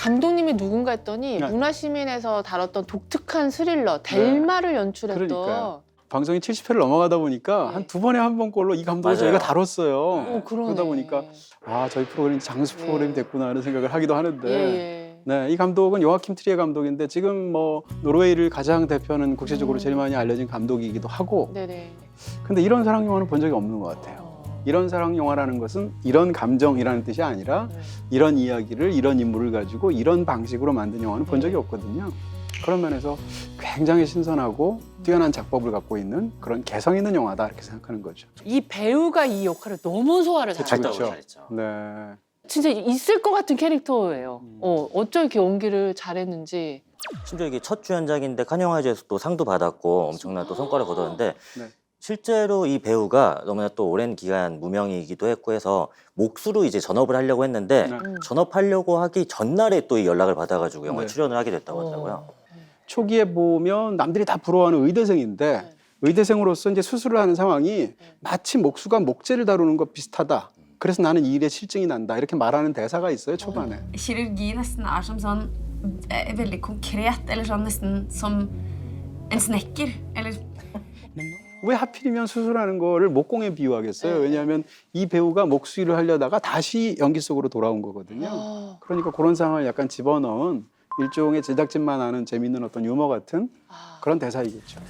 감독님이 누군가 했더니 네. 문화시민에서 다뤘던 독특한 스릴러 델마를 연출했던. 그러니까요. 방송이 70회를 넘어가다 보니까 네. 한 2번에 한 번꼴로 이 감독을 맞아요. 저희가 다뤘어요. 그러네. 그러다 보니까 아, 저희 프로그램이 장수 프로그램이 됐구나 하는 생각을 하기도 하는데 예. 네, 이 감독은 요아킴 트리에 감독인데 지금 뭐 노르웨이를 가장 대표하는 국제적으로 제일 많이 알려진 감독이기도 하고 네네. 근데 이런 사랑 영화는 본 적이 없는 것 같아요. 이런 사랑 영화라는 것은 이런 감정이라는 뜻이 아니라 이런 이야기를 이런 인물을 가지고 이런 방식으로 만든 영화는 본 적이 없거든요. 그런 면에서 굉장히 신선하고 뛰어난 작법을 갖고 있는 그런 개성 있는 영화다 이렇게 생각하는 거죠. 이 배우가 이 역할을 너무 소화를 잘했어요. 찰떡으로 그렇죠. 잘했죠. 네. 진짜 있을 것 같은 캐릭터예요. 어쩜 이렇게 연기를 잘했는지. 심지어 이게 첫 주연작인데 칸 영화제에서 또 상도 받았고 엄청난 또 성과를 거뒀는데 네. 실제로 이 배우가 너무나 또 오랜 기간 무명이기도 했고 해서 몫으로 이제 전업을 하려고 했는데 네. 전업하려고 하기 전날에 또 이 연락을 받아가지고 영화에 네. 출연을 하게 됐다고 하더라고요. 초기에 보면 남들이 다 부러워하는 의대생인데 네. 의대생으로서 이제 수술을 하는 상황이 마치 목수가 목재를 다루는 것 비슷하다. 그래서 나는 이 일에 실증이 난다. 이렇게 말하는 대사가 있어요, 초반에. Kirurgi nesten er som sånn veldig konkret, eller sånn nesten som en snekker, eller 왜 하필이면 수술하는 거를 목공에 비유하겠어요? 왜냐하면 이 배우가 목수 일을 하려다가 다시 연기 속으로 돌아온 거거든요. 그러니까 그런 상황을 약간 집어넣은 일종의 제작진만 아는 재밌는 어떤 유머 같은 그런 대사이겠죠.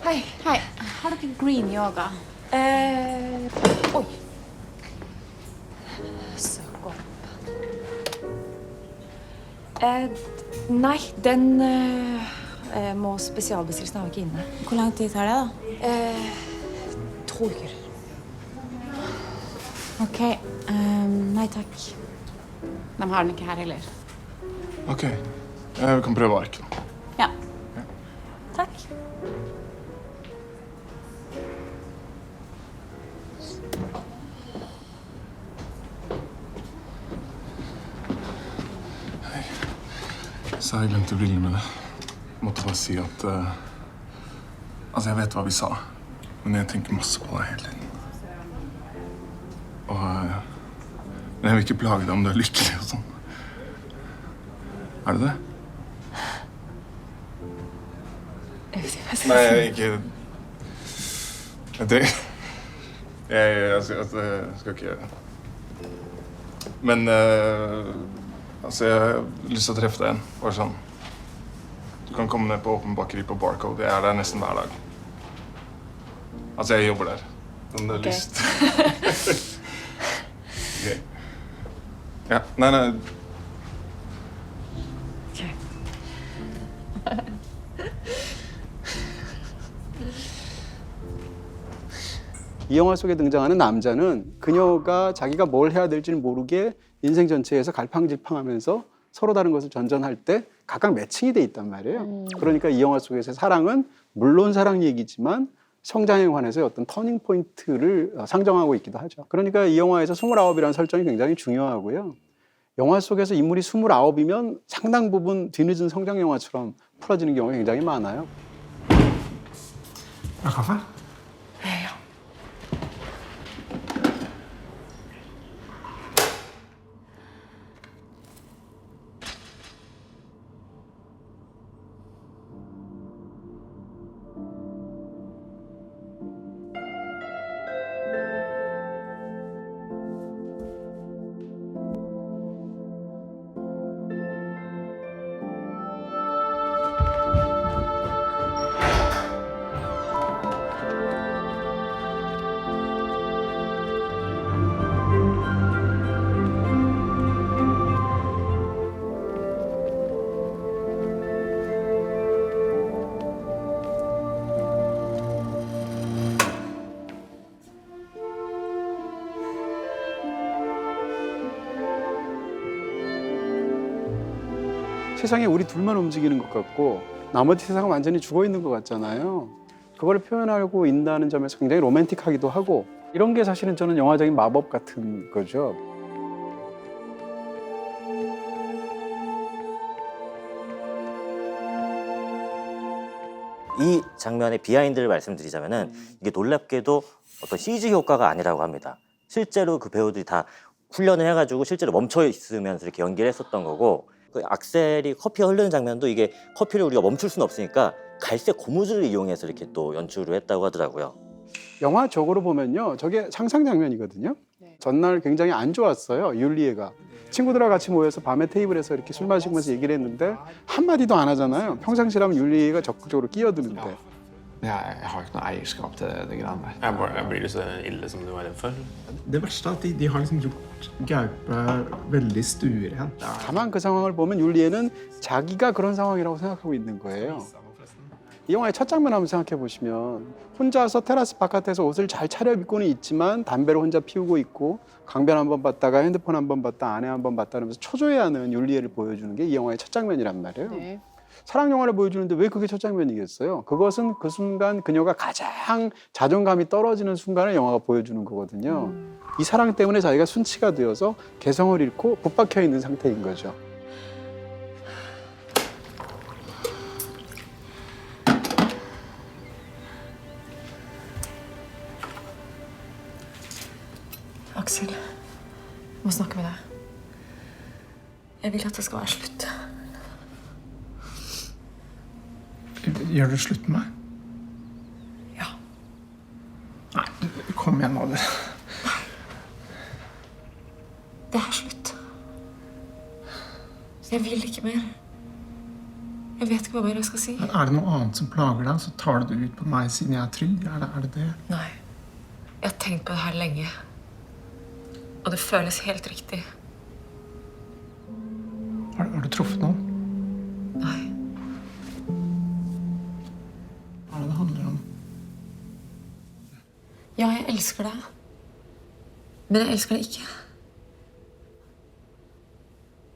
Hei, hei. Har dere green yoga? Oi. Søk opp. Nei, den må spesialbestilles. Den er jo ikke inne. Hvor lang tid tar det, da? 2 uker. Ok, nei takk. De har den ikke her heller. Ok, vi kan prøve arken. Ja. Takk. Så jeg glemte brillene mine. Måtte bare si at altså, jeg vet hva vi sa, men jeg tenker masse på deg hele tiden. Og men jeg vil ikke plage deg om du er lykkelig og sånn. Er du det? Nei, ikke det jeg skal ikke Men altså, jeg har lyst til å treffe deg igjen. Bare sånn. Du kan komme ned på Åpen bakeri på Barcode. Jeg er der nesten hver dag. Altså, jeg jobber der. Om du har lyst. Ok. Ja, nei. 이 영화 속에 등장하는 남자는 그녀가 자기가 뭘 해야 될지는 모르게 인생 전체에서 갈팡질팡하면서 서로 다른 것을 전전할 때 각각 매칭이 돼 있단 말이에요. 그러니까 이 영화 속에서의 사랑은 물론 사랑 얘기지만 성장에 관해서의 어떤 터닝 포인트를 상정하고 있기도 하죠. 그러니까 이 영화에서 29이라는 설정이 굉장히 중요하고요. 영화 속에서 인물이 29이면 상당 부분 뒤늦은 성장 영화처럼 풀어지는 경우가 굉장히 많아요. Er det kaffe? 세상에 우리 둘만 움직이는 것 같고 나머지 세상은 완전히 죽어 있는 것 같잖아요. 그걸 표현하고 있다는 점에서 굉장히 로맨틱하기도 하고 이런 게 사실은 저는 영화적인 마법 같은 거죠. 이 장면의 비하인드를 말씀드리자면은 이게 놀랍게도 어떤 CG 효과가 아니라고 합니다. 실제로 그 배우들이 다 훈련을 해가지고 실제로 멈춰 있으면서 이렇게 연기를 했었던 거고 그 악셀이 커피가 흐르는 장면도 이게 커피를 우리가 멈출 수는 없으니까 갈색 고무줄을 이용해서 이렇게 또 연출을 했다고 하더라고요. 영화적으로 보면요, 저게 상상 장면이거든요. 네. 전날 굉장히 안 좋았어요, 율리에가. 친구들과 같이 모여서 밤에 테이블에서 이렇게 술 마시면서 얘기를 했는데 한마디도 안 하잖아요. 평상시라면 율리에가 적극적으로 끼어드는데. Jeg har ikke noe eierskap til det greiene der. Jeg blir det så ille som du var redd for? Det verste er at de har liksom gjort Gaupe veldig stuerent. 다만 그 상황을 보면 율리에는 자기가 그런 상황이라고 생각하고 있는 거예요. 이 영화의 첫 장면 한번 생각해 보시면 혼자서 테라스 바깥에서 옷을 잘 차려입고는 있지만 담배를 혼자 피우고 있고 강변 한번 봤다가 핸드폰 한번 봤다 아내 한번 봤다 하면서 초조해하는 율리에를 보여주는 게 이 영화의 첫 장면이란 말이에요. 네. 사랑 영화를 보여주는데 왜 그게 첫 장면이겠어요? 그것은 그 순간 그녀가 가장 자존감이 떨어지는 순간을 영화가 보여주는 거거든요. 이 사랑 때문에 자기가 순치가 되어서 개성을 잃고 붙박혀 있는 상태인 거죠. Aksel, jeg må snakke med deg. Jeg vil at det skal være slutt. Gjør du slutt med meg? Ja. Nei, kom igjen nå. Det er slutt. Jeg vil ikke mer. Jeg vet ikke hva mer jeg skal si. Men er det noe annet som plager deg, så tar du det ut på meg siden jeg er trygg. Er det det? Nei. Jeg har tenkt på det her lenge. Og det føles helt riktig. Har du truffet noen? Nei. Hva er det handler om? Ja, jeg elsker deg. Men jeg elsker deg ikke.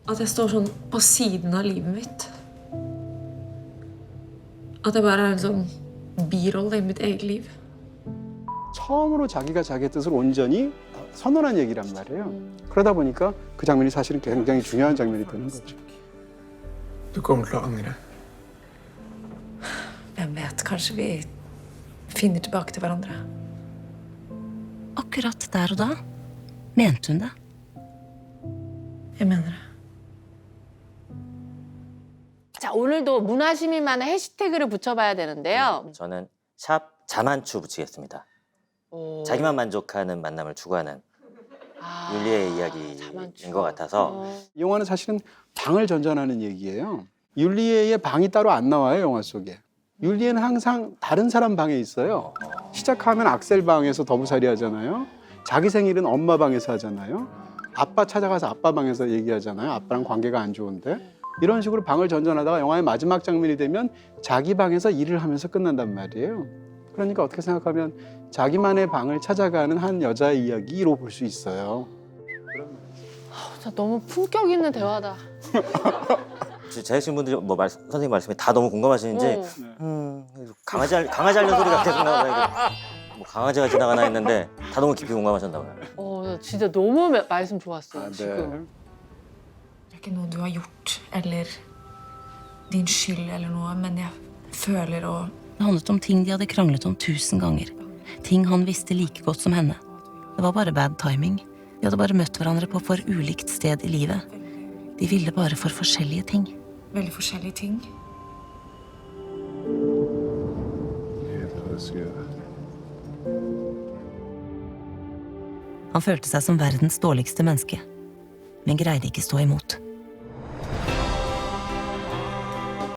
At jeg står sånn på siden av livet mitt. At jeg bare er en sånn birolle i mitt eget liv. 처음으로 자기가 자기의 뜻을 온전히 선언한 얘기란 말이에요. 그러다 보니까 그 장면이 사실은 굉장히 중요한 장면이 되는 거죠. Du kommer til å angre. Hvem vet, kanskje vi finner tilbake til hverandre. Akkurat der og da mente hun det. Jeg mener det. 자, 오늘도 문화시민만의 해시태그를 붙여봐야 되는데요. 저는 샵 자만추 붙이겠습니다. 오. 자기만 만족하는 만남을 추구하는 아, 율리의 이야기인 자만추. 것 같아서 이 영화는 사실은 방을 전전하는 얘기예요. 율리에의 방이 따로 안 나와요, 영화 속에. 율리에는 항상 다른 사람 방에 있어요. 시작하면 악셀 방에서 더부살이 하잖아요. 자기 생일은 엄마 방에서 하잖아요. 아빠 찾아가서 아빠 방에서 얘기하잖아요. 아빠랑 관계가 안 좋은데. 이런 식으로 방을 전전하다가 영화의 마지막 장면이 되면 자기 방에서 일을 하면서 끝난단 말이에요. 그러니까 어떻게 생각하면 자기만의 방을 찾아가는 한 여자의 이야기로 볼 수 있어요. 진짜 너무 품격 있는 대화다. 제작진 분들이 뭐 선생님 말씀에 다 너무 공감하시는지 어. 강아지 앓는 소리가 계속 나와요. 뭐 강아지가 지나가나 했는데 다 너무 깊이 공감하셨나 봐요. 나 진짜 너무 말씀 좋았어요, 아, 네. 지금. Det er ikke noe du har gjort, eller din skyld eller noe, men jeg føler og Det handlet om ting de hadde kranglet om 1000 ganger. Ting han visste like godt som henne. Det var bare bad timing. De hadde bare møtt hverandre på for ulikt sted i livet. De ville bare for forskjellige ting. veldig forskjellige ting. Han følte seg som verdens dårligste menneske, men greide ikke stå imot.